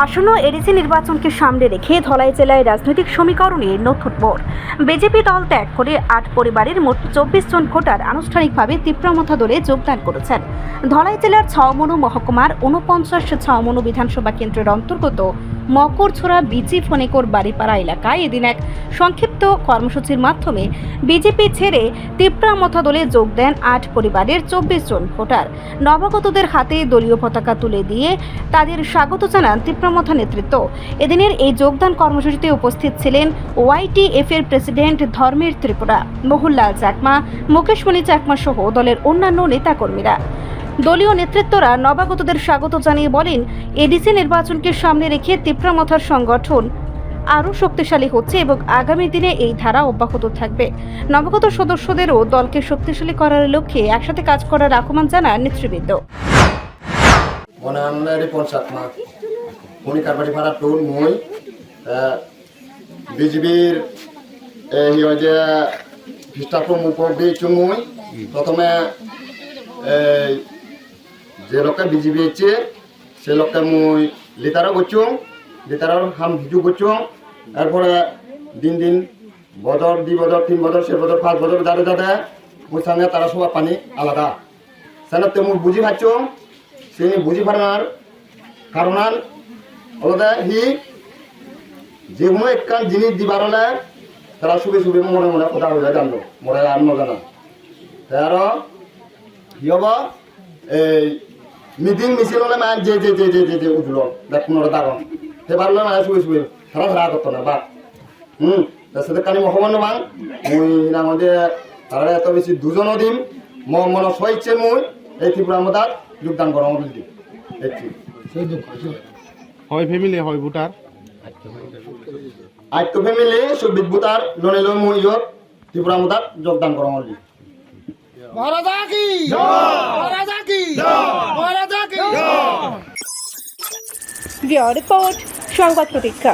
আসন্ন এডিসি নির্বাচনকে সামনে রেখে ধলাই জেলায় রাজনৈতিক সমীকরণে নতুন মোড়। বিজেপি দল ত্যাগ করে ৮ পরিবারের মোট ২৪ জন ভোটার আনুষ্ঠানিকভাবে তীব্রমথা দলে যোগদান করেছেন। ধলাই জেলার ছমনু মহকুমার ৪৯ ছমনু বিধানসভা কেন্দ্রের অন্তর্গত মকরছড়া বিজি ফণিকর বাড়িপাড়া এলাকায় এদিন এক সংক্ষিপ্ত কর্মসূচির মাধ্যমে বিজেপি ছেড়ে তীব্রমথা দলে যোগ দেন ৮ পরিবারের ২৪ জন ভোটার। নবাগতদের হাতে দলীয় পতাকা তুলে দিয়ে তাদের স্বাগত জানান তীব্রমথা নেতৃত্ব। এদিনের এই যোগদান কর্মসূচিতে উপস্থিত ছিলেন ওয়াইটিএফ এর প্রেসিডেন্ট ধর্মের ত্রিপুরা, মোহনলাল চাকমা, মুকেশমণি চাকমা সহ দলের অন্যান্য নেতাকর্মীরা। দলীয় নেতৃত্বরা নবাগতদের স্বাগত জানিয়ে বলেন, এডিসি নির্বাচনকে সামনে রেখে তীব্রমথার সংগঠন আরও শক্তিশালী হচ্ছে এবং আগামী দিনে এই ধারা অব্যাহত থাকবে। নবাগত সদস্যদেরও দলকে শক্তিশালী করার লক্ষ্যে একসাথে কাজ করার আহ্বান জানান নেতৃবৃন্দ। বিজেপির প্রথমে যে লোকে বিজেপি হচ্ছে সে লোককে মুই লিটারও করছুম, লিটারর হাম ভিজু করছুম। এরপরে দিন দিন বছর 2 বছর 3 বছর 4 বছর 5 বছর যাতে যাতে মুই সঙ্গে তারা সবার পানি আলাদা সেনাতে মুই বুঝি পাচ্ছুম। সে বুঝি পারার কারণ আলাদা হি যে কোনো একটা জিনিস দিবার হলে তারা শুভে শুভে মনে মনে কথা হয়ে যায়, জানলো মনে আর নজানা আরো কি হব এই মিটিং মিছিল হলে মায়ের যে যে যে যে যে যে উঠল দেখ পনেরো দারণ সে পারলে মায়ের শুয়ে শুয়ে সারা সারা করতো না বা তার সাথে কানি মহমান বাং মুই আমাদের তারা এত বেশি দুজনও দিম মন স্বইচ্ছে মুই এই ত্রিপুরা মতার যোগদান করা আমাদের দিই দেখছি হয় ফ্যামিলি হয় ভোটার আইতো ফ্যামিলি সুবিধ ভোটার লনে লই মুই ইয়ত ত্রিপুরা মতার যোগদান করা আমাদের দিই। মহারাজা কি জয়, মহারাজা কি জয়, মহারাজা কি জয়। রিপোর্ট সংবাদ প্রতীক্ষা।